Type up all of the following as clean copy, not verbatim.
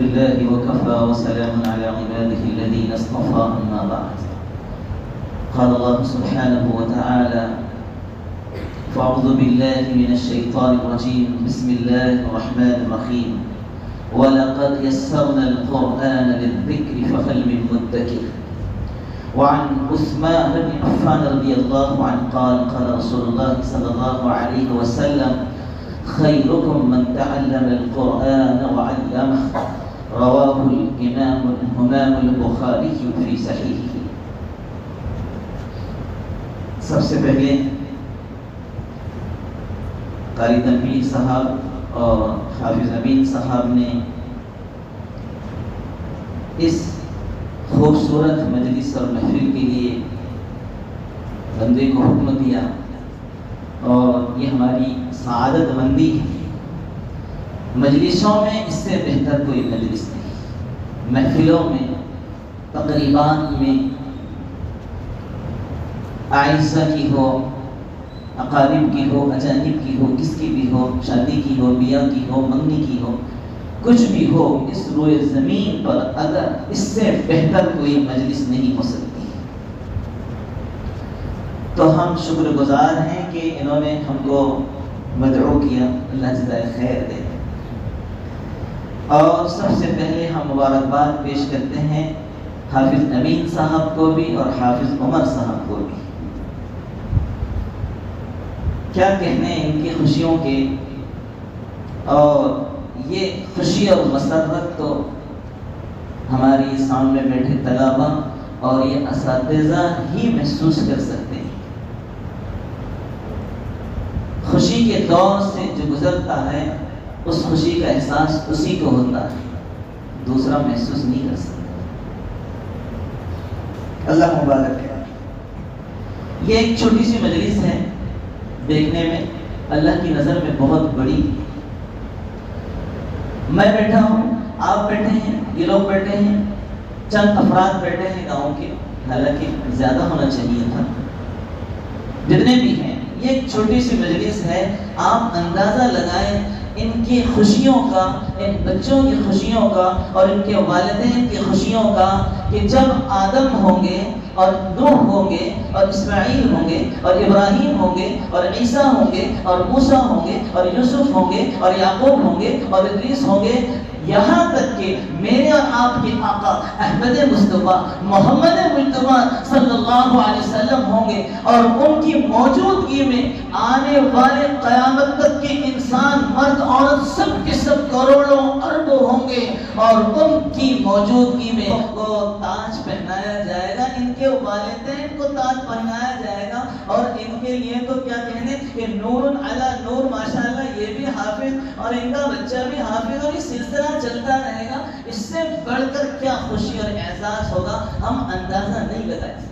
الله وكفى وسلام على عباده الذين اصطفى أما بعد. قال الله سبحانه وتعالى: فأعوذ بالله من الشيطان الرجيم بسم الله الرحمن الرحيم ولقد يسرنا القرآن للذكر فهل من مدكر. وعن عثمان بن عفان رضي الله عنه قال قال رسول الله صلى الله عليه وسلم: خيركم من تعلم القرآن وعلمه. رواه الإمام البخاری فی صحیحہ. سب سے پہلے قاری تنویر صاحب اور حافظ امین صاحب نے اس خوبصورت مجلس اور محفل کے لیے بندے کو حکم دیا، اور یہ ہماری سعادت مندی ہے. مجلسوں میں اس سے بہتر کوئی مجلس نہیں. محفلوں میں، تقریبات میں، اعزہ کی ہو، اقارب کی ہو، اجانب کی ہو، کس کی بھی ہو، شادی کی ہو، بیاہ کی ہو، منگنی کی ہو، کچھ بھی ہو، اس روئے زمین پر اگر اس سے بہتر کوئی مجلس نہیں ہو سکتی. تو ہم شکر گزار ہیں کہ انہوں نے ہم کو مدعو کیا. اللہ جزائے خیر دے. اور سب سے پہلے ہم مبارکباد پیش کرتے ہیں حافظ امین صاحب کو بھی اور حافظ عمر صاحب کو بھی. کیا کہنے ان کی خوشیوں کے، اور یہ خوشی اور مسرت تو ہماری سامنے بیٹھے طلباء اور یہ اساتذہ ہی محسوس کر سکتے ہیں. خوشی کے دور سے جو گزرتا ہے اس خوشی کا احساس اسی کو ہوتا ہے، دوسرا محسوس نہیں کر سکتا. اللہ مبارک ہے. یہ ایک چھوٹی سی مجلس ہے، دیکھنے میں اللہ کی نظر میں بہت بڑی. میں بیٹھا ہوں، آپ بیٹھے ہیں، یہ لوگ بیٹھے ہیں، چند افراد بیٹھے ہیں گاؤں کے، حالانکہ زیادہ ہونا چاہیے تھا. جتنے بھی ہیں، یہ ایک چھوٹی سی مجلس ہے. آپ اندازہ لگائیں ان کی خوشیوں کا، ان بچوں کی خوشیوں کا اور ان کے والدین کی خوشیوں کا، کہ جب آدم ہوں گے اور نوح ہوں گے اور اسماعیل ہوں گے اور ابراہیم ہوں گے اور عیسیٰ ہوں گے اور موسیٰ ہوں گے اور یوسف ہوں گے اور یعقوب ہوں گے اور ادریس ہوں گے، یہاں تک کہ میرے اور آپ کے آقا احمد مصطفیٰ محمد مصطفیٰ صلی اللہ علیہ وسلم ہوں گے، اور ان کی موجودگی میں آنے والے قیامت تک کے انسان، مرد عورت سب کے سب کروڑوں اربوں ہوں گے، اور ان کی موجودگی میں کو تاج پہنایا جائے گا. ان کے والدین کو تاج پہنایا جائے گا، اور ان کے لیے تو کیا کہنے کہ نور علی نور. ماشاءاللہ یہ بھی حافظ اور ان کا بچہ بھی حافظ، اور یہ سلسلہ چلتا رہے گا. اس سے بڑھ کر کیا خوشی اور اعزاز ہوگا ہم اندازہ نہیں لگا سکتے،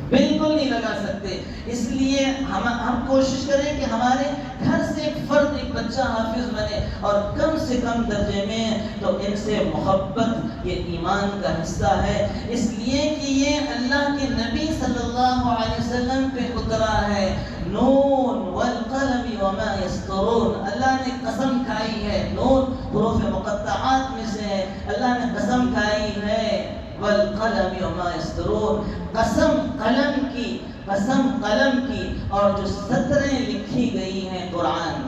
بالکل نہیں لگا سکتے. اس لیے ہم کوشش کریں کہ ہمارے گھر سے ایک فرد، ایک بچہ حافظ بنے، اور کم سے کم درجے میں تو ان سے محبت یہ ایمان کا حصہ ہے. اس لیے کہ یہ اللہ کے نبی صلی اللہ علیہ وسلم پہ اترا ہے. نون والقلم وما یسطرون، اللہ نے قسم کھائی ہے. نون حروف مقطعات میں سے ہے. اللہ نے قسم کھائی ہے والقلم وما یسطرون، قسم قلم کی، قسم قلم کی، اور جو سطریں لکھی گئی ہیں قرآن.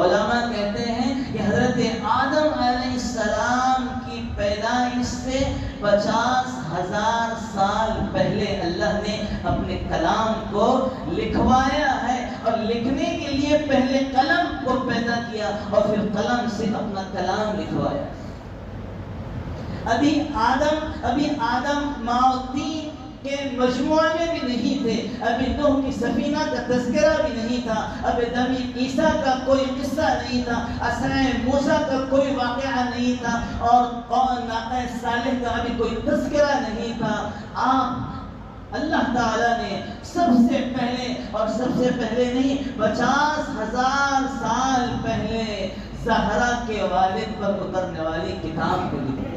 علماء کہتے ہیں کہ حضرت آدم علیہ السلام کی پیدائش سے 50,000 سال پہلے اللہ نے اپنے کلام کو لکھوایا ہے، اور لکھنے کے لیے پہلے قلم کو پیدا کیا اور پھر قلم سے اپنا کلام لکھوایا. ابھی آدم ماؤتی کے مجموعے میں بھی نہیں تھے. ابھی نوح کی سفینہ کا تذکرہ بھی نہیں تھا. ابھی نبی عیسیٰ کا کوئی قصہ نہیں تھا. عصائے موسیٰ کا کوئی واقعہ نہیں تھا، اور ناقہ صالح کا ابھی کوئی تذکرہ نہیں تھا. آپ اللہ تعالیٰ نے سب سے پہلے، اور سب سے پہلے نہیں، 50,000 سال پہلے زہرا کے والد پر اترنے والی کتاب کو لکھا.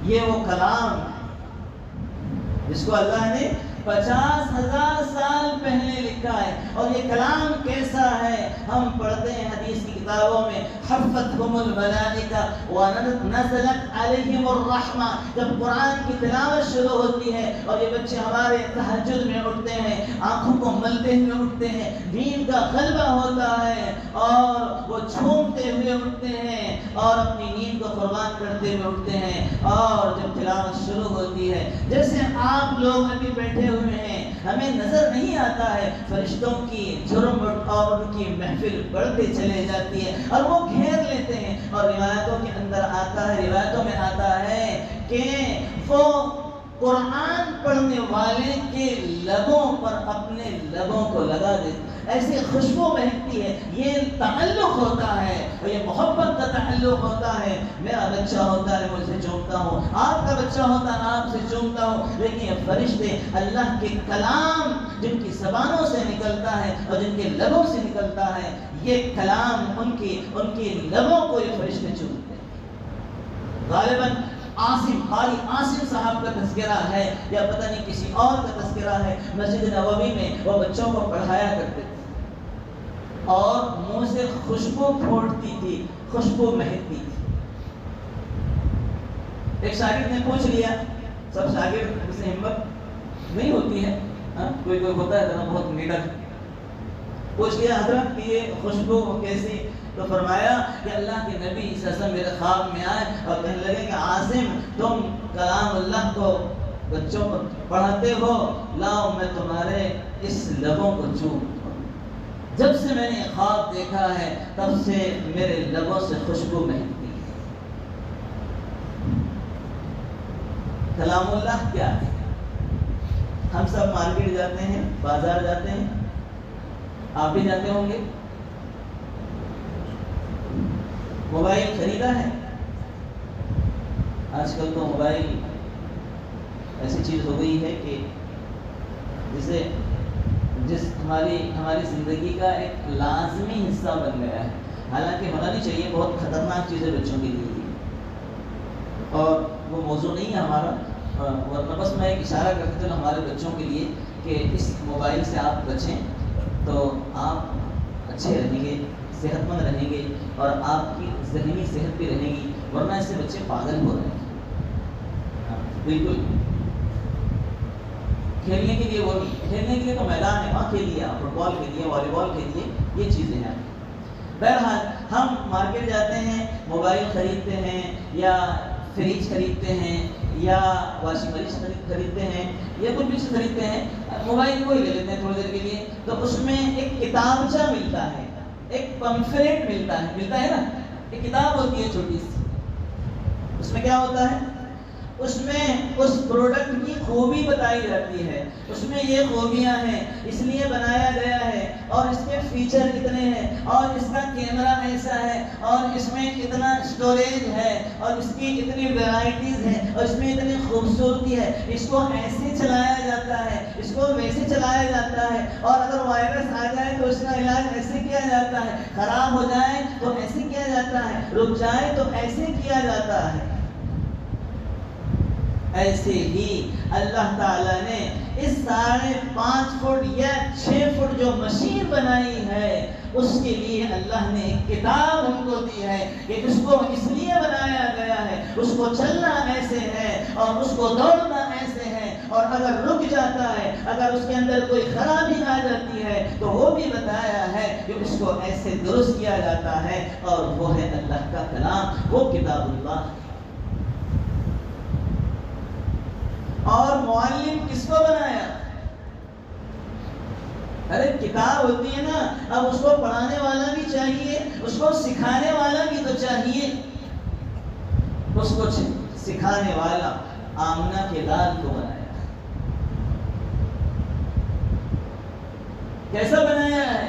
یہ وہ کلام جس کو اللہ نے 50,000 سال پہلے لکھا ہے. اور یہ کلام کیسا ہے؟ ہم پڑھتے ہیں حدیث کی کتابوں میں حفتھم الملائکہ ونزلت علیہم الرحمہ. جب قرآن کی تلاوت شروع ہوتی ہے اور یہ بچے ہمارے تہجد میں اٹھتے ہیں، آنکھوں کو ملتے ہوئے اٹھتے ہیں، دین کا غلبہ ہوتا ہے اور وہ جھومتے ہوئے اٹھتے ہیں اور اپنی نیند کو قربان کرتے ہوئے اٹھتے ہیں. اور جب تلاوت شروع ہوتی ہے، جیسے آپ لوگ ابھی بیٹھے ہوئے ہیں، ہمیں نظر نہیں آتا ہے، فرشتوں کی جرم اور ان کی محفل بڑھتے چلے جاتی ہے اور وہ گھیر لیتے ہیں. اور روایتوں کے اندر آتا ہے، روایتوں میں آتا ہے کہ وہ قرآن پڑھنے والے کے لبوں پر اپنے لبوں کو لگا دیتے، ایسی خوشبو مہکتی ہے. یہ تعلق ہوتا ہے اور یہ محبت کا تعلق ہوتا ہے. میرا بچہ ہوتا ہے، مجھ سے چومتا ہوں، آپ کا بچہ ہوتا ہے، آپ سے چومتا ہوں. لیکن یہ فرشتے اللہ کے کلام جن کی زبانوں سے نکلتا ہے اور جن کے لبوں سے نکلتا ہے، یہ کلام ان کی لبوں کو یہ فرشتے چومتے ہیں. غالباً قاری عاصم صاحب کا تذکرہ ہے یا پتہ نہیں کسی اور کا تذکرہ ہے. مسجد نبوی میں وہ بچوں کو پڑھایا کرتے تھے اور منہ سے خوشبو پھوٹتی تھی، خوشبو مہکتی تھی. ایک شاگرد نے پوچھ لیا، سب شاگرد سے ہمت نہیں ہوتی ہے، کوئی ہوتا ہے ذرا بہت نیڈر، پوچھ لیا حضرت کہ یہ خوشبو کیسی؟ تو فرمایا کہ اللہ کے نبی صلی اللہ علیہ وسلم میرے خواب میں آئے اور کہنے لگے کہ عاصم تم کلام اللہ کو بچوں کو پڑھاتے ہو، لاؤ میں تمہارے اس لبوں کو چوم. جب سے میں نے خواب دیکھا ہے تب سے میرے لبوں سے خوشبو مہکتی ہے. کلام اللہ کیا ہے؟ ہم سب مارکیٹ جاتے ہیں، بازار جاتے ہیں، آپ بھی جاتے ہوں گے. موبائل خریدا ہے. آج کل تو موبائل ایسی چیز ہو گئی ہے کہ جس ہماری زندگی کا ایک لازمی حصہ بن گیا ہے. حالانکہ ہونا نہیں چاہیے، بہت خطرناک چیز ہے بچوں کے لیے اور وہ موضوع نہیں ہے ہمارا. ورنہ بس میں ایک اشارہ کرتا چلوں ہمارے بچوں کے لیے کہ اس موبائل سے آپ بچیں تو آپ اچھے رہیں گے، صحت مند رہیں گے اور آپ کی ذہنی صحت بھی رہے گی. ورنہ اس سے بچے پاگل ہو رہے ہیں. بالکل کھیلنے کے لیے کھیلنے کے لیے تو میدان ہے، وہاں کھیلیے، آپ فٹ بال کھیلیے، والی بال کھیلیے، یہ چیزیں ہیں. بہرحال ہم مارکیٹ جاتے ہیں، موبائل خریدتے ہیں یا فریج خریدتے ہیں یا واشنگ مشین خریدتے ہیں یا کچھ بھی خریدتے ہیں. موبائل کو ہی لے لیتے ہیں تھوڑی دیر کے لیے، تو اس میں ایک کتابچہ ملتا ہے، ایک پمفلیٹ ملتا ہے نا، ایک کتاب ہوتی ہے چھوٹی سی. اس میں کیا ہوتا ہے؟ اس میں اس پروڈکٹ کی خوبی بتائی جاتی ہے. اس میں یہ خوبیاں ہیں، اس لیے بنایا گیا ہے اور اس کے فیچر اتنے ہیں اور اس کا کیمرہ ایسا ہے اور اس میں اتنا اسٹوریج ہے اور اس کی اتنی ویرائٹیز ہیں اور اس میں اتنی خوبصورتی ہے. اس کو ایسے چلایا جاتا ہے، اس کو ویسے چلایا جاتا ہے اور اگر وائرس آ جائے تو اس کا علاج ایسے کیا جاتا ہے، خراب ہو جائے تو ایسے کیا جاتا ہے، رک جائے تو ایسے کیا جاتا ہے. ایسے ہی اللہ تعالیٰ نے اس 5.5 فٹ یا 6 فٹ جو مشین بنائی ہے اس کے لیے اللہ نے ایک کتاب ہم کو دی ہے کہ اس کو اس لیے بنایا گیا ہے. اس کو چلنا ایسے ہے اور اس کو دوڑنا ایسے ہے اور اگر رک جاتا ہے، اگر اس کے اندر کوئی خرابی آ جاتی ہے تو وہ بھی بتایا ہے کہ اس کو ایسے درست کیا جاتا ہے. اور وہ ہے اللہ کا کلام، وہ کتاب اللہ. اور معلم کس کو بنایا؟ ارے کتاب ہوتی ہے نا، اب اس کو پڑھانے والا بھی چاہیے، اس کو سکھانے والا بھی تو چاہیے. اس کو سکھانے والا آمنہ کے لال کو بنایا. کیسا بنایا ہے؟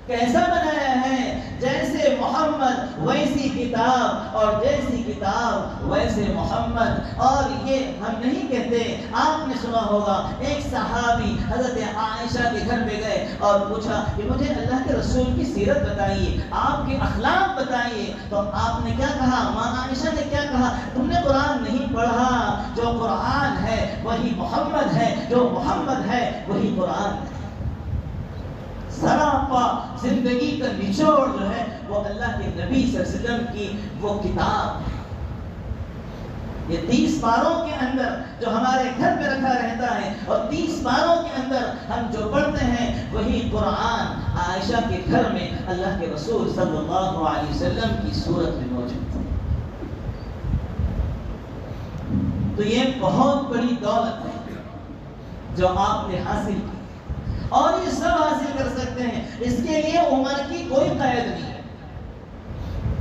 کیسا بنایا ہے جیسے محمد ویسی کتاب اور جیسی کتاب ویسے محمد. اور یہ ہم نہیں کہتے, آپ نے سنا ہوگا ایک صحابی حضرت عائشہ کے گھر پہ گئے اور پوچھا کہ مجھے اللہ کے رسول کی سیرت بتائیے, آپ کے اخلاق بتائیے. تو آپ نے کیا کہا, ماں عائشہ نے کیا کہا, تم نے قرآن نہیں پڑھا, جو قرآن ہے وہی محمد ہے, جو محمد ہے وہی قرآن ہے. سراپا زندگی کا نچوڑ جو ہے وہ اللہ کے نبی صلی اللہ علیہ وسلم کی وہ کتاب ہے. یہ 30 پاروں کے اندر جو ہمارے گھر پہ رکھا رہتا ہے, اور 30 پاروں کے اندر ہم جو پڑھتے ہیں وہی قرآن عائشہ کے گھر میں اللہ کے رسول صلی اللہ علیہ وسلم کی صورت میں موجود ہے. تو یہ بہت بڑی دولت ہے جو آپ نے حاصل کی, اور یہ سب حاصل کر سکتے ہیں. اس کے لیے عمر کی کوئی قید نہیں ہے.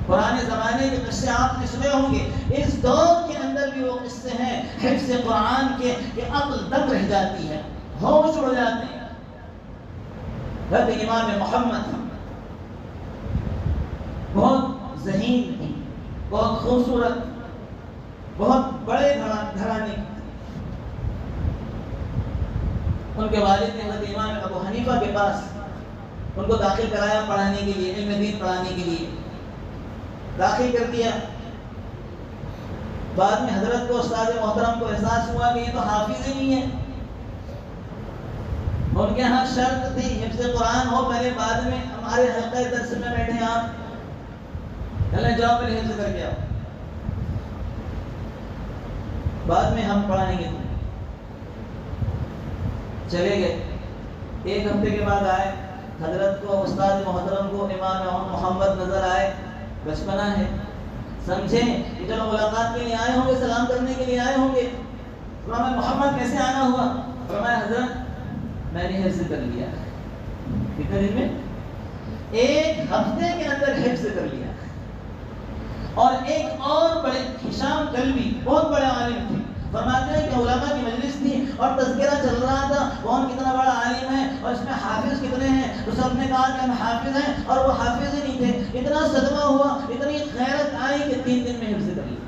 پرانے زمانے کے قصے آپ نے سنے ہوں گے, اس دور کے اندر بھی وہ قصے ہیں حفظ قرآن کے کہ عقل دب رہ جاتی ہے, ہوش اڑ جاتے ہیں. حضرت امام محمد بہت ذہین تھی, بہت خوبصورت, بہت بڑے گھرانے. ان کے والد نے حضرت امام ابو حنیفہ کے پاس ان کو داخل کرایا پڑھانے کے لیے, علم دین پڑھانے کے لیے داخل کر دیا. بعد میں حضرت کو, استاد محترم کو احساس ہوا کہ یہ تو حافظ ہی نہیں ہے. ان کے ہاں شرط تھی حفظ قرآن ہو پہلے, بعد میں ہمارے حلقہ درس میں بیٹھے آپ, چلیں جاؤ پہلے حفظ کر کے آؤ, بعد میں ہم پڑھائیں گے. چلے گئے. ایک ہفتے کے بعد آئے, حضرت کو, استاد محترم کو امام محمد نظر آئے. بچپنا ہے, سمجھے کہ چلو ملاقات کے لیے آئے ہوں گے, سلام کرنے کے لیے آئے ہوں گے. فرمایا محمد کیسے آنا ہوا؟ فرمایا حضرت میں نے حفظ کر لیا. کتنے دن میں؟ ایک ہفتے کے اندر حفظ کر لیا. اور ایک اور بڑے ہشام کلبی بہت بڑے عالم تھے, فرماتے ہیں کہ علماء کی مجلس تھی اور تذکرہ چل رہا تھا, کون کتنا بڑا عالم ہے اور اس میں حافظ کتنے ہیں. تو سب نے کہا کہ ہم حافظ ہیں, اور وہ حافظ ہی نہیں تھے. اتنا صدمہ ہوا, اتنی غیرت آئی کہ 3 دن میں حفظ کر لیا.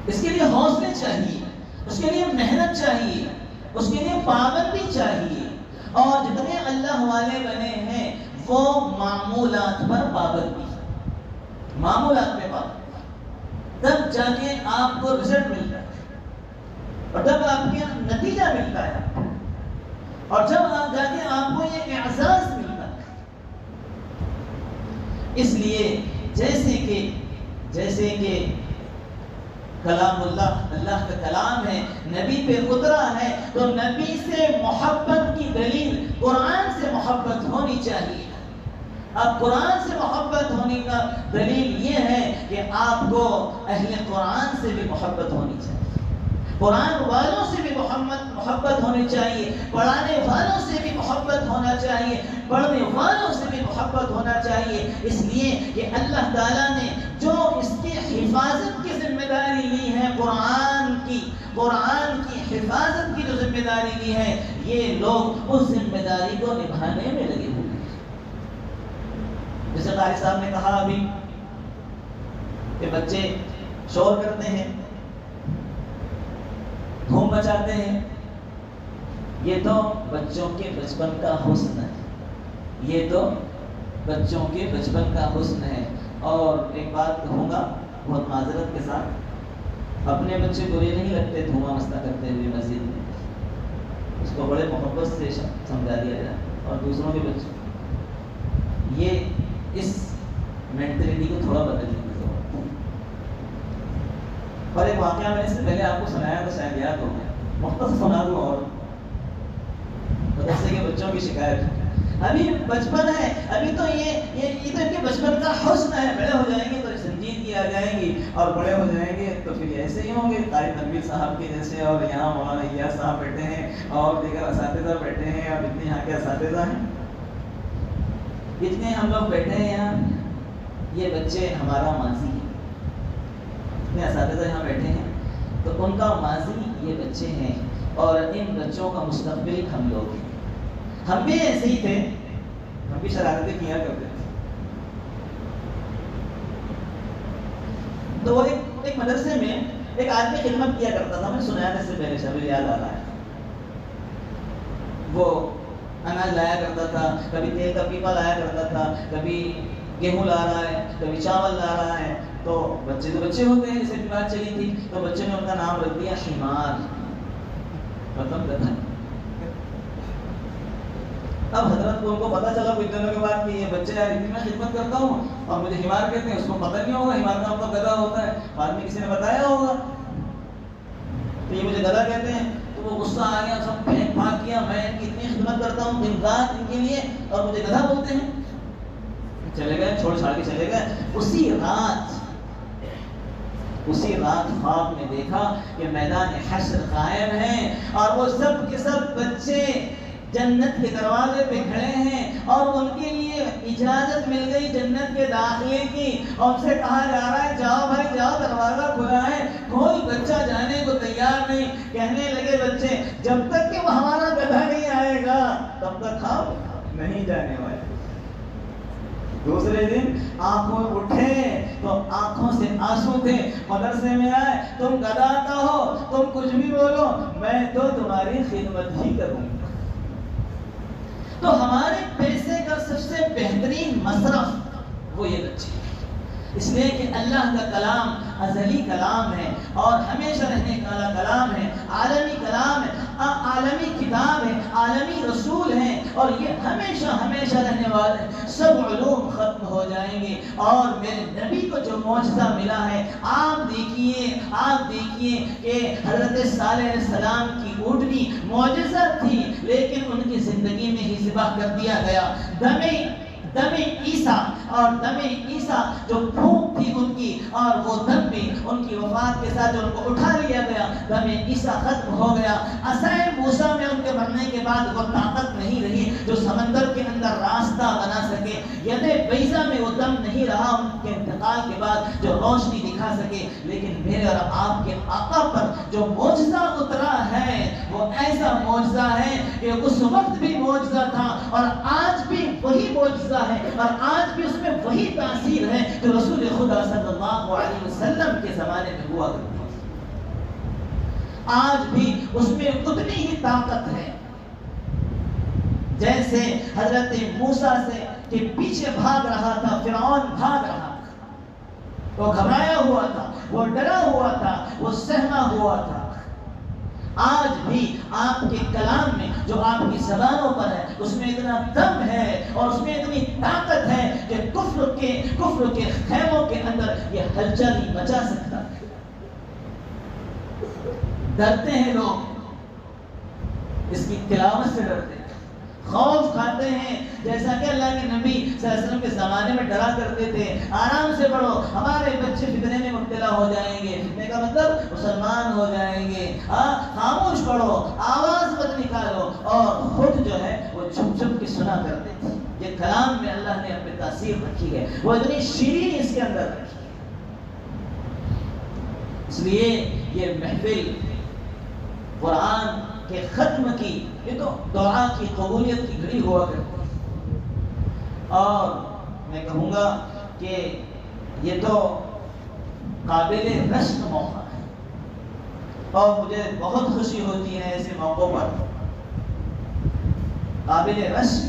اس کے لیے حوصلے چاہیے, اس کے لیے محنت چاہیے, اس کے لیے پابندی چاہیے. اور جتنے اللہ والے بنے ہیں وہ معمولات پر پابندی, معمولات پہ پابندی, تب جا کے آپ کو رزلٹ ملتا ہے, اور تب آپ کے نتیجہ ملتا ہے, اور جب آپ جا کے آپ کو یہ اعزاز ملتا ہے. اس لیے جیسے کہ کلام اللہ کا کلام ہے, نبی پہ اترا ہے, تو نبی سے محبت کی دلیل قرآن سے محبت ہونی چاہیے. اب قرآن سے محبت ہونے کا دلیل یہ ہے کہ آپ کو اہل قرآن سے بھی محبت ہونی چاہیے, قرآن والوں سے بھی محبت ہونی چاہیے, پڑھانے والوں سے بھی محبت ہونا چاہیے, پڑھنے والوں سے بھی محبت ہونا چاہیے. اس لیے کہ اللہ تعالیٰ نے جو اس کی حفاظت کی ذمہ داری لی ہے, قرآن کی حفاظت کی جو ذمہ داری لی ہے, یہ لوگ اس ذمہ داری کو نبھانے میں لگے ہوئے ہیں. جیسے قاری صاحب نے کہا ابھی کہ بچے شور کرتے ہیں, دھوم مچاتے ہیں, یہ تو بچوں کے بچپن کا حسن ہے, یہ تو بچوں کے بچپن کا حسن ہے. اور ایک بات کہوں گا بہت معذرت کے ساتھ, اپنے بچے برے نہیں لگتے دھواں مستہ کرتے ہوئے مسجد میں, اس کو بڑے محبت سے سمجھا دیا جائے, اور دوسروں کے بچے یہ اس مینٹلٹی کو تھوڑا بدل دیں. اور ایک واقعہ میں نے اس سے پہلے آپ کو سنایا تو شاید یاد ہو گیا, مختصر سنا دوں. اور مدرسے کے بچوں کی شکایت, ابھی بچپن ہے, ابھی تو یہ تو ان کے بچپن کا حسن ہے, بڑے ہو جائیں گے تو سنجیدگی آ جائے گی, اور بڑے ہو جائیں گے تو پھر ایسے ہی ہوں گے قاری تنویر صاحب کے جیسے, اور یہاں مولانا الیاس صاحب بیٹھے ہیں, اور دیگر اساتذہ بیٹھے ہیں, اور اتنے یہاں کے اساتذہ ہیں, اتنے ہم لوگ بیٹھے ہیں یہاں, یہ بچے ہمارا ماضی ہے. اتنے اساتذہ یہاں بیٹھے ہیں تو ان کا ماضی یہ بچے ہیں, اور ان بچوں کا مستقبل ہم لوگ ہیں. ہم بھی ایسے ہی تھے، ہم بھی شرارتیں کیا کرتے تھے. تو وہ ایک مدرسے میں ایک آدمی خدمت کیا کرتا تھا. میں سنایا تھا اس سے پہلے، شامل یاد آ رہا ہے. وہ اناج لایا کرتا تھا، کبھی تیل کا پیپا لایا کرتا تھا، کبھی گیہوں لا رہا ہے، کبھی چاول لا رہا ہے. تو بچے تو بچے ہوتے ہیں، جیسے بھی بات چلی تھی تو بچے نے ان کا نام رکھ دیا حمار. ختم کرنا. اب حضرت کو ان کو پتا چلا کچھ دنوں کے بعد کہ یہ بچے یار اتنی میں خدمت کرتا ہوں اور مجھے حمار کہتے ہیں. اس کو پتہ نہیں ہوگا حمار کا مطلب گدھا ہوتا ہے، بعد میں کسی نے بتایا ہوگا تو یہ مجھے گدھا کہتے ہیں. تو وہ غصہ آ گیا، سب پھینک پھاک کیا. میں ان کی اتنی خدمت کرتا ہوں دن رات ان کے لیے اور مجھے گدھا بولتے ہیں. چلے گئے، چھوڑ چھاڑ کے چلے گئے. اسی رات خواب میں دیکھا کہ میدان حشر قائم ہے اور وہ سب کے سب بچے جنت کے دروازے پہ کھڑے ہیں اور ان کے لیے اجازت مل گئی جنت کے داخلے کی. اور ان سے کہا جا رہا ہے جاؤ بھائی جاؤ، دروازہ کھلا ہے. کوئی بچہ جانے کو تیار نہیں. کہنے لگے بچے جب تک کہ وہ ہمارا گدھا نہیں آئے گا تب تک ہم نہیں جانے والے. دوسرے دن آنکھوں اٹھے تو آنکھوں سے آنسو تھے. مدرسے میں آئے، تم گدھا نہ ہو، تم کچھ بھی بولو، میں تو تمہاری خدمت ہی کروں گا. تو ہمارے پیسے کا سب سے بہترین مصرف وہ یہ بچے، اس لیے کہ اللہ کا کلام ازلی کلام ہے اور ہمیشہ رہنے والا کلام ہے، عالمی کلام ہے، عالمی کتاب ہے، عالمی رسول ہے اور یہ ہمیشہ ہمیشہ رہنے والے ہیں. سب علوم ختم ہو جائیں گے اور میرے نبی کو جو معجزہ ملا ہے، آپ دیکھیے کہ حضرت صالح علیہ السلام کی اونٹنی معجزہ تھی لیکن ان کی زندگی میں ہی ذبح کر دیا گیا. دم عیسیٰ جو پھونک تھی ان کی اور وہ دم بھی ان کی وفات کے ساتھ جو ان کو اٹھا لیا گیا، دم عیسیٰ ختم ہو گیا. عصائے موسیٰ میں ان کے مرنے کے بعد وہ طاقت نہیں رہی جو سمندر کے اندر راستہ بنا سکے. ید بیضا میں وہ دم نہیں رہا ان کے انتقال کے بعد جو روشنی دکھا سکے. لیکن میرے اور آپ کے آقا پر جو معجزہ اترا ہے وہ ایسا معجزہ ہے کہ اس وقت بھی معجزہ تھا اور آج بھی وہی معجزہ ہے اور آج بھی اس میں وہی تاثیر ہے جو رسول خدا صلی اللہ علیہ وسلم کے زمانے میں ہوا کرتی ہے. آج بھی اس میں اتنی ہی طاقت ہے جیسے حضرت موسیٰ سے کہ پیچھے بھاگ رہا تھا فرعون، بھاگ رہا تھا، وہ گھبرایا ہوا تھا، وہ ڈرا ہوا تھا، وہ سہما ہوا تھا. آج بھی آپ کے کلام میں جو آپ کی زبانوں پر ہے اس میں اتنا دم ہے اور اس میں اتنی طاقت ہے کہ کفر کے خیموں کے اندر یہ ہلچل نہیں مچا سکتا. ڈرتے ہیں لوگ، اس کی تلاوت سے ڈرتے ہیں، خوف کھاتے ہیں. جیسا کہ اللہ کے نبی صلی اللہ علیہ وسلم کے زمانے میں ڈرا کرتے تھے آرام سے پڑھو ہمارے بچے فتنے میں مبتلا ہو جائیں گے. فتنے کا مطلب مسلمان ہو جائیں گے. خاموش پڑھو، آواز مت نکالو. اور خود جو ہے وہ چھپ چھپ کے سنا کرتے تھے. یہ کلام میں اللہ نے اپنی تاثیر رکھی ہے، وہ اتنی شیرین اس کے اندر رکھی ہے. اس لیے یہ محفل قرآن کے ختم کی یہ تو دعا کی قبولیت کی گھڑی ہوا کرتی ہے. اور میں کہوں گا کہ یہ تو قابل رشک موقع ہے اور مجھے بہت خوشی ہوتی ہے ایسے موقعوں پر. قابل رشک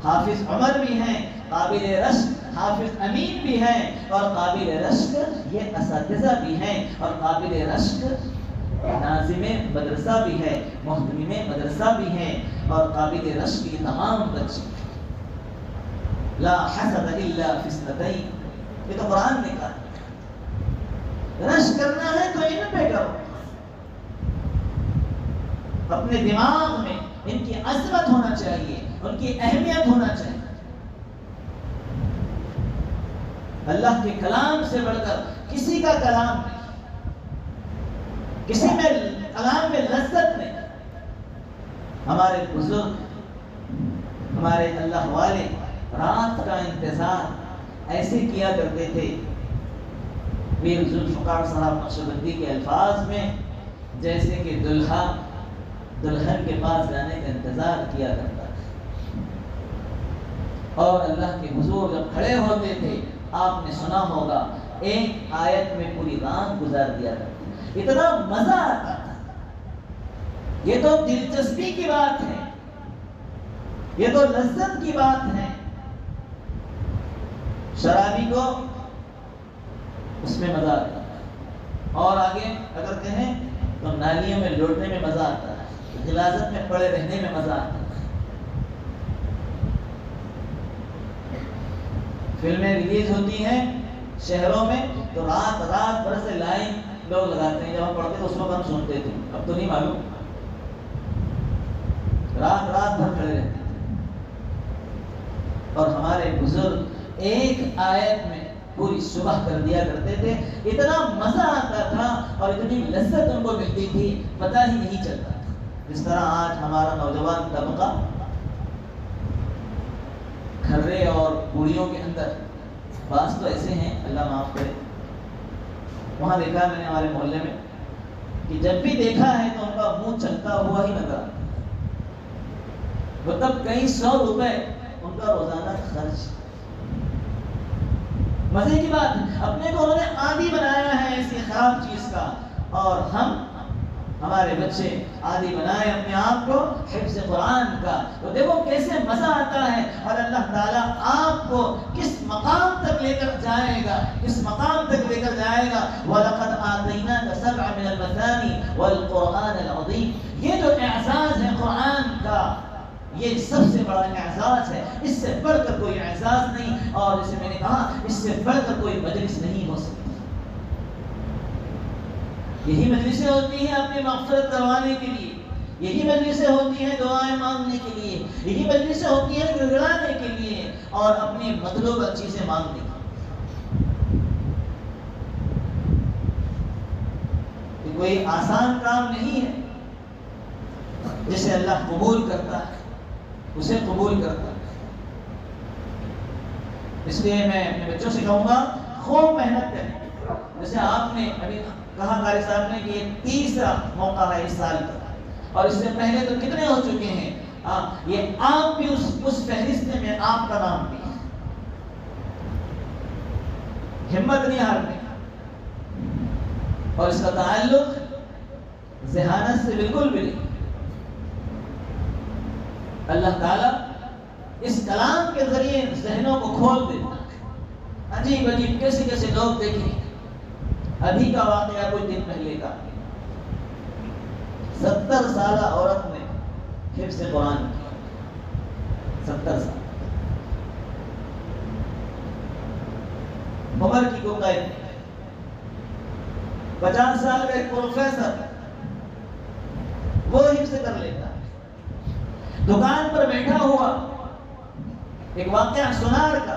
حافظ عمر بھی ہیں، قابل رشک حافظ امین بھی ہیں اور قابل رشک یہ اساتذہ بھی ہیں اور قابل رشک ناظم مدرسہ بھی ہے، محتمم مدرسہ بھی ہے اور قابل رشک یہ تمام بچے. لا حسد الا فی اثنتین، یہ تو قرآن نے کہا. رشک کرنا ہے تو ان پہ کرو. اپنے دماغ میں ان کی عظمت ہونا چاہیے، ان کی اہمیت ہونا چاہیے. اللہ کے کلام سے بڑھ کر کسی کا کلام نہیں، کسی میں کلام میں لذت نہیں. ہمارے بزرگ، ہمارے اللہ والے رات کا انتظار ایسے کیا کرتے تھے. میر ذوالفقار صاحب نقشبندی کے الفاظ میں جیسے کہ دلہا دلہن کے پاس جانے کا انتظار کیا کرتا اور اللہ کے حضور جب کھڑے ہوتے تھے آپ نے سنا ہوگا ایک آیت میں پوری رات گزار دیا کرتے، اتنا مزہ آتا تھا۔ یہ تو دلچسپی کی بات ہے، یہ تو لذت کی بات ہے۔ شرابی کو اس میں مزہ آتا ہے، اور آگے اگر کہیں تو نالیوں میں لوٹنے میں مزہ آتا ہے، غلاظت میں پڑے رہنے میں مزہ آتا ہے۔ فلمیں ریلیز ہوتی ہیں شہروں میں تو رات رات بھر سے لائن لوگ لگاتے ہیں، جب ہم پڑھتے تو اس وقت ہم سنتے تھے، اب تو نہیں معلوم، رات رات بھر کھڑے رہتے تھے۔ اور ہمارے بزرگ ایک آیت میں پوری صبح کر دیا کرتے تھے، اتنا مزہ آتا تھا اور اتنی لذت ان کو ملتی تھی پتہ ہی نہیں چلتا تھا۔ جس طرح آج ہمارا نوجوان طبقہ کھرے اور پوڑیوں کے اندر، بعض تو ایسے ہیں اللہ معاف کرے، وہاں دیکھا میں نے ہمارے محلے میں کہ جب بھی دیکھا ہے تو ان کا منہ چلتا ہوا ہی نظر آتا، مطلب کئی 100 روپے ان کا روزانہ خرچ۔ مزے کی بات ہے، اپنے کو انہوں نے عادی بنایا ہے ایسی خراب چیز کا، اور ہمارے بچے عادی بنائے اپنے آپ کو حفظ قرآن کا۔ تو دیکھو کیسے مزہ آتا ہے، اور اللہ تعالیٰ آپ کو کس مقام تک لے کر جائے گا، کس مقام تک لے کر جائے گا۔ وَلَقَدْ آتَيْنَاكَ سَبْعًا مِنَ الْمَثَانِي وَالْقُرْآنَ الْعَظِيمِ۔ یہ جو اعزاز ہے قرآن کا، یہ سب سے بڑا اعزاز ہے، اس سے بڑھ کر کوئی اعزاز نہیں، اور جسے میں نے کہا اس سے بڑھ کر کوئی مجلس نہیں ہو سکتی۔ یہی مجلسیں ہوتی ہیں اپنی مغفرت کروانے کے لیے، یہی مجلسیں ہوتی ہیں دعائیں مانگنے کے لیے، یہی مجلسیں ہوتی ہیں گڑگڑانے کے لیے اور اپنی مطلوبہ چیزیں مانگنے کے لیے۔ کوئی آسان کام نہیں ہے، جسے اللہ قبول کرتا ہے اسے قبول کرتا ہے۔ اس لیے میں اپنے بچوں سے کہوں گا خوب محنت کریں۔ جیسے آپ نے ابھی کہا قاری صاحب نے کہ یہ 30واں موقع ہے اس سال کا، اور اس سے پہلے تو کتنے ہو چکے ہیں، یہ آپ بھی اس فہرست میں آپ کا نام بھی ہے۔ ہمت نہیں ہارنے، اور اس کا تعلق ذہانت سے بالکل بھی نہیں۔ اللہ تعالیٰ اس کلام کے ذریعے ذہنوں کو کھول دیتا ہے۔ عجیب عجیب کیسے کیسے لوگ دیکھیں، ابھی کا واقعہ کچھ دن پہلے کا، 70 سالہ عورت نے حفظ قرآن کیا، 70 سال، عمر کی کو قید، 50 سال کا ایک پروفیسر وہ حفظ کر لیتا ہے، دکان پر بیٹھا ہوا، ایک واقعہ سونار کا،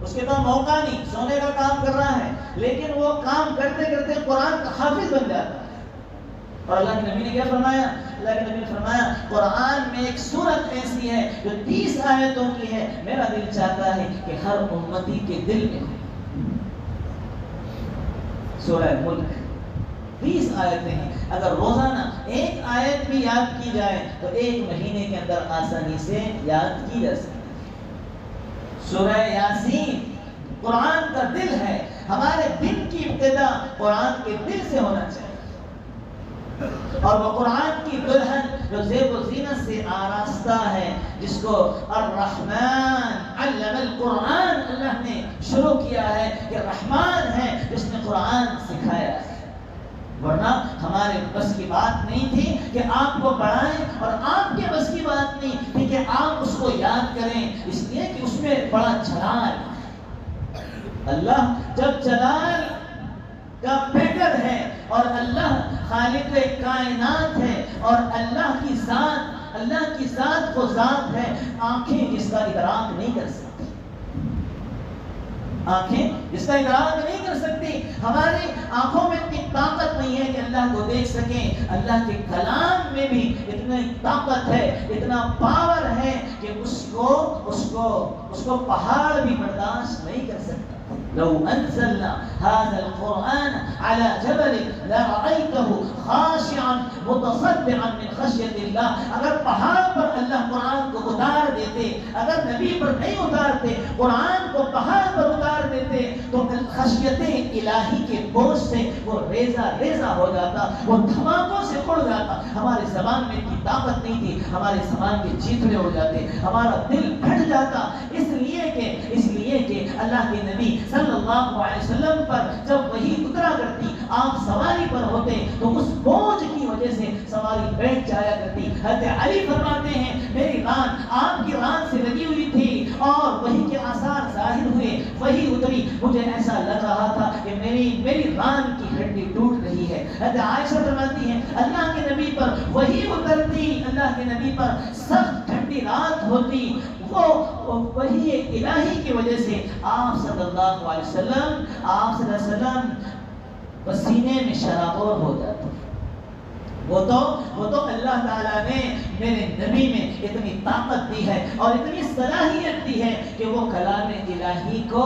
اس کے پاس موقع نہیں، سونے کا کام کر رہا ہے، لیکن وہ کام کرتے کرتے قرآن کا حافظ بن جاتا ہے۔ اور اللہ کے نبی نے کیا فرمایا؟ اللہ کے نبی نے فرمایا قرآن میں ایک سورت ایسی ہے جو 30 آیتوں کی ہے، میرا دل چاہتا ہے کہ ہر امتی کے دل میں ہو۔ سورہ ملک 20 آیتیں ہیں، اگر روزانہ ایک آیت بھی یاد کی جائے تو ایک مہینے کے اندر آسانی سے یاد کی جا سکتی ہے۔ سورہ یاسین قرآن کا دل ہے، ہمارے دن کی ابتدا قرآن کے دل سے ہونا چاہیے، اور وہ قرآن کی دلہن جو زیب و زینت سے آراستہ ہے، جس کو الرحمن علم القرآن اللہ نے شروع کیا ہے کہ رحمان ہے جس نے قرآن سکھایا ہے۔ ورنہ ہمارے بس کی بات نہیں تھی کہ آپ کو پڑھائیں، اور آپ کے بس کی بات نہیں تھی کہ آپ اس کو یاد کریں، اس لیے کہ اس میں بڑا جلال ہے۔ اللہ جب جلال کا پیٹر ہے، اور اللہ خالق کائنات ہے، اور اللہ کی ذات وہ ذات ہے، آنکھیں جس کا ادراک نہیں کر سکتی، آنکھیں جس کا ادراک نہیں کر سکتی، ہماری آنکھوں میں اتنی طاقت نہیں ہے کہ اللہ کو دیکھ سکیں۔ اللہ کے کلام میں بھی اتنی طاقت ہے، اتنا پاور ہے کہ اس کو پہاڑ بھی برداشت نہیں کر سکتا۔ لو انزلنا هذا القرآن على جبل لرأيته خاشعا متصدعا من خشية اللہ. اگر پہاڑ پر اللہ قرآن کو اتار دیتے، اگر نبی پر نہیں اتارتے، قرآن کو پہاڑ پر اتار دیتے تو خشیت الہی کے بوجھ سے وہ ریزہ ریزہ ہو جاتا، وہ دھماکوں سے اڑ جاتا. ہماری زبان میں اتنی طاقت نہیں تھی، ہمارے زبان کے چیتڑے اڑ جاتے، ہمارا دل پھٹ جاتا. اس لیے کہ اللہ کے نبی صلی اللہ علیہ وسلم پر جب وحی اترا کرتی، آپ سواری پر ہوتے تو اس بوجھ کی وجہ سے سواری بیٹھ جایا کرتی. حضرت علی فرماتے ہیں میری ران آپ کی ران سے لگی ہوئی تھی اور وحی کے آثار ظاہر ہوئے، وحی اتری، مجھے ایسا لگ رہا تھا کہ میری ران کی ہڈی ٹوٹ رہی ہے. حضرت عائشہ فرماتی ہیں اللہ کے نبی پر وحی اترتی، اللہ کے نبی پر سخت ٹھنڈی رات ہوتی، وہ وحی الہی کی وجہ سے آپ صلی اللہ علیہ وسلم پسینے میں شرابور ہو جاتے. وہ تو اللہ تعالیٰ نے میرے نبی میں اتنی طاقت دی ہے اور اتنی صلاحیت دی ہے کہ وہ کلام الہی کو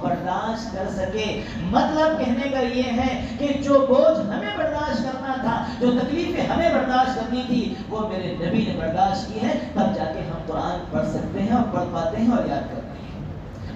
برداشت کر سکے. مطلب کہنے کا یہ ہے کہ جو بوجھ ہمیں برداشت کرنا تھا، جو تکلیفیں ہمیں برداشت کرنی تھی، وہ میرے نبی نے برداشت کی ہے. تب جا کے ہم قرآن پڑھ سکتے ہیں اور پڑھ پاتے ہیں اور یاد کرتے ہیں.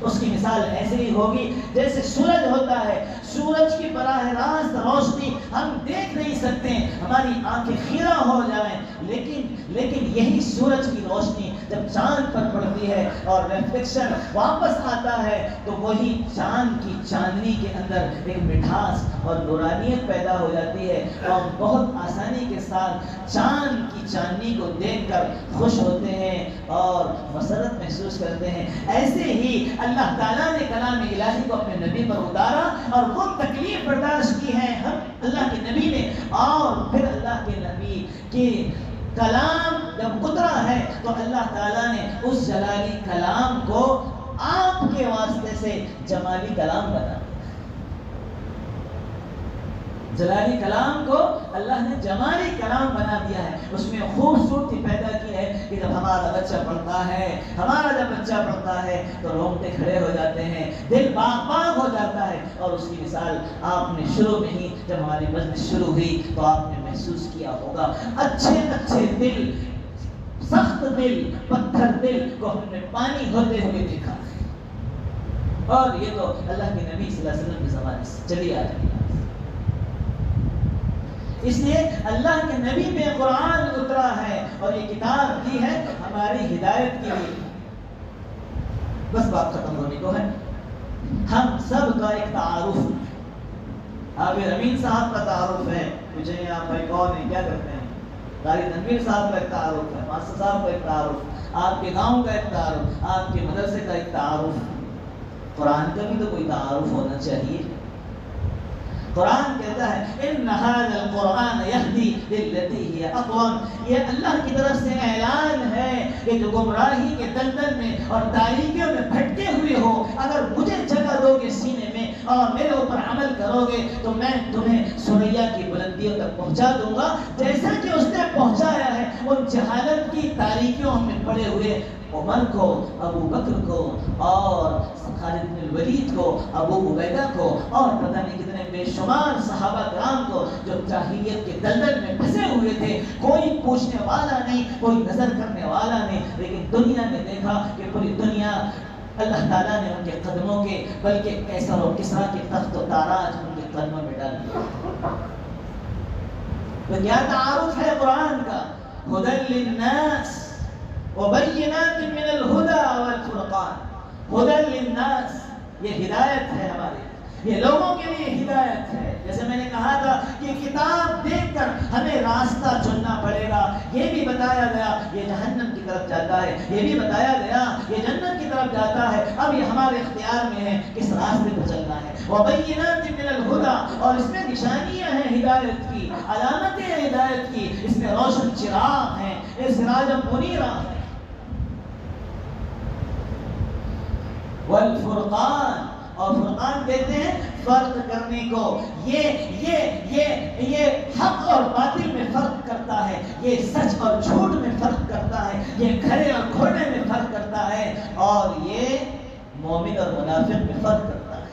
اس کی مثال ایسے ہی ہوگی جیسے سورج ہوتا ہے. سورج کی براہ راست روشنی ہم دیکھ نہیں سکتے، ہماری آنکھیں خیرہ ہو جائیں، لیکن یہی سورج کی روشنی جب چاند پر پڑتی ہے اور ریفلیکشن واپس آتا ہے تو وہی چاند کی چاندنی کے اندر ایک مٹھاس اور نورانیت پیدا ہو جاتی ہے اور بہت آسانی کے ساتھ چاند کی چاندنی کو دیکھ کر خوش ہوتے ہیں اور مسرت محسوس کرتے ہیں. ایسے ہی اللہ تعالیٰ نے کلام الہی کو اپنے نبی پر اتارا اور وہ تکلیف برداشت کی ہے ہم اللہ کے نبی نے. اور پھر اللہ کے نبی کی کلام جب اترا ہے تو اللہ تعالیٰ نے اس جلالی کلام کو آپ کے واسطے سے جمالی کلام بنا. جلالی کلام کو اللہ نے جمالی کلام بنا دیا ہے. اس میں خوبصورتی پیدا کی ہے کہ جب ہمارا بچہ پڑھتا ہے تو رونگٹے کھڑے ہو جاتے ہیں، دل باغ باغ ہو جاتا ہے. اور اس کی مثال آپ نے شروع میں ہی جب ہماری مجلس شروع ہوئی تو آپ نے محسوس کیا ہوگا اچھے دل، سخت دل، پتھر دل کو ہم نے پانی ہوتے ہوئے دیکھا. اور یہ تو اللہ کے نبی صلی اللہ علیہ وسلم کے زمانے سے چلی آ رہی ہے. اس لیے اللہ کے نبی پہ قرآن اترا ہے اور یہ کتاب دی ہے ہماری ہدایت کے لیے. بس بات ختم ہونے کو ہے. ہم سب کا ایک تعارف، عابد امین صاحب کا تعارف ہے، مجھے یہاں بھائی کون ہے کیا کرتے ہیں، قاری تنویر صاحب کا ایک تعارف ہے، ماسٹر صاحب کا ایک تعارف، آپ کے گاؤں کا ایک تعارف، آپ کے مدرسے کا ایک تعارف. قرآن کا بھی تو کوئی تعارف ہونا چاہیے. قرآن کہتا ہے ان هذا القرآن يهدي للتي هي اقوم. یہ اللہ کی طرف سے اعلان ہے کہ جو گمراہی کے دلدل میں اور تاریکیوں میں بھٹکے ہوئے ہو، اگر مجھے جگہ دو گے سینے میں اور میرے اوپر عمل کرو گے تو میں تمہیں سریا کی بلندیوں تک پہنچا دوں گا، جیسا کہ اس نے پہنچایا ہے ان جہالت کی تاریکیوں میں پڑے ہوئے عمر کو، ابو بکر کو اور خالد بن الولید کو، ابو عبیدہ کو اور پتہ نہیں کتنے بے شمار صحابہ کرام کو جو جاہلیت کے دلدل میں پھنسے ہوئے تھے. کوئی پوچھنے والا نہیں، کوئی نظر کرنے والا نہیں، لیکن دنیا نے دیکھا کہ پوری دنیا اللہ تعالیٰ نے ان کے قدموں کے، بلکہ کیسر و کسریٰ کے تخت و تاراج ان کے قدموں میں ڈال دیا. تو کیا تعارف ہے قرآن کا؟ ہدی للناس وبینات من الہدی والفرقان. ہدی للناس، یہ ہدایت ہے ہماری، یہ لوگوں کے لیے ہدایت ہے. جیسے میں نے کہا تھا کہ کتاب دیکھ کر ہمیں راستہ چننا پڑے گا. یہ بھی بتایا گیا یہ جہنم کی طرف جاتا ہے، یہ بھی بتایا گیا یہ جنت کی طرف جاتا ہے. اب یہ ہمارے اختیار میں ہے کس راستے پر چلنا ہے. وبینات من الہدی، اور اس میں نشانیاں ہیں ہدایت کی، علامتیں ہیں ہدایت کی. اس میں روشن چراغ ہیں، یہ سراج منیرہ ہے. والفرقان، اور فرقان کہتے ہیں فرق کرنے کو. یہ حق اور باطل میں فرق کرتا ہے، یہ سچ اور جھوٹ میں فرق کرتا ہے، یہ کھڑے اور کھوٹے میں فرق کرتا ہے، اور یہ مومن اور منافق میں فرق کرتا ہے.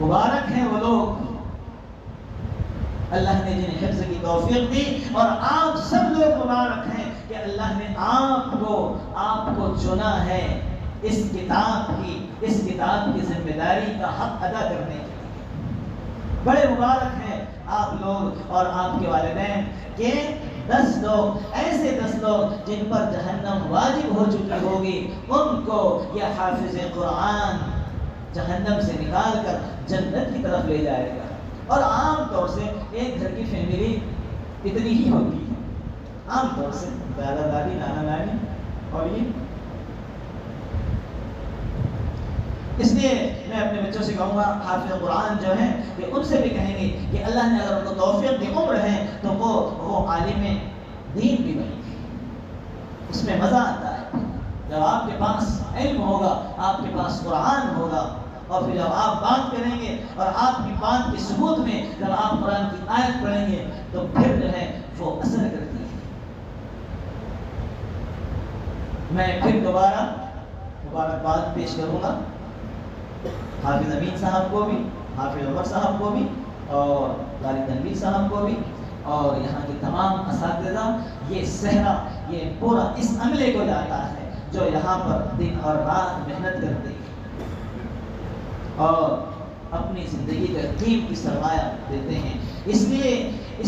مبارک ہیں وہ لوگ اللہ نے جنہیں حفظ کی توفیق دی، اور آپ سب لوگ مبارک ہیں کہ اللہ نے آپ کو چنا ہے اس کتاب کی ذمہ داری کا حق ادا کرنے کے لیے۔ بڑے مبارک ہیں آپ لوگ اور آپ کے والدین کہ 10 لوگ ایسے 10 لوگ جن پر جہنم واجب ہو چکی ہوگی، ان کو یہ حافظ قرآن جہنم سے نکال کر جنت کی طرف لے جائے گا۔ اور عام طور سے ایک گھر کی فیملی اتنی ہی ہوتی ہے، عام طور سے دادا دادی، نانا نانی، اور یہ اس لیے میں اپنے بچوں سے کہوں گا حافظ قرآن جو ہیں کہ ان سے بھی کہیں گے کہ اللہ نے اگر ان کو توفیق دی، عمر ہے تو وہ عالم دین بھی بنے گی۔ اس میں مزہ آتا ہے جب آپ کے پاس علم ہوگا، آپ کے پاس قرآن ہوگا، اور پھر جب آپ بات کریں گے اور آپ کی بات کے ثبوت میں جب آپ قرآن کی آیت پڑھیں گے تو پھر جو ہے وہ اثر کرتی ہے۔ میں پھر دوبارہ مبارکباد پیش کروں گا حافظ امین صاحب کو بھی، حافظ عمر صاحب کو بھی، اور قاری تنویر صاحب کو بھی، اور یہاں کے تمام اساتذہ۔ یہ صحرا، یہ پورا اس عملے کو جاتا ہے جو یہاں پر دن اور رات محنت کرتے ہیں اور اپنی زندگی کا قیمتی سرمایہ دیتے ہیں۔ اس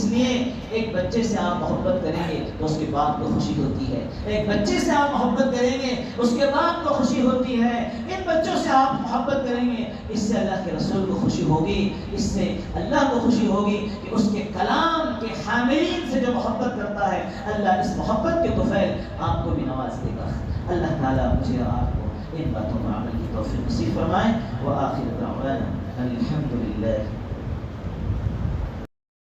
لیے ایک بچے سے آپ محبت کریں گے تو اس کے باپ کو خوشی ہوتی ہے، ایک بچے سے آپ محبت کریں گے اس کے باپ کو خوشی ہوتی ہے، ان بچوں سے آپ محبت کریں گے اس سے اللہ کے رسول کو خوشی ہوگی، اس سے اللہ کو خوشی ہوگی کہ اس کے کلام کے حاملین سے جو محبت کرتا ہے اللہ اس محبت کے طفیل آپ کو بھی نواز دے گا۔ اللہ تعالیٰ مجھے اور آپ کو ان باتوں پر عمل کی توفیق نصیب فرمائے۔ وآخر دعوانا الحمد للہ۔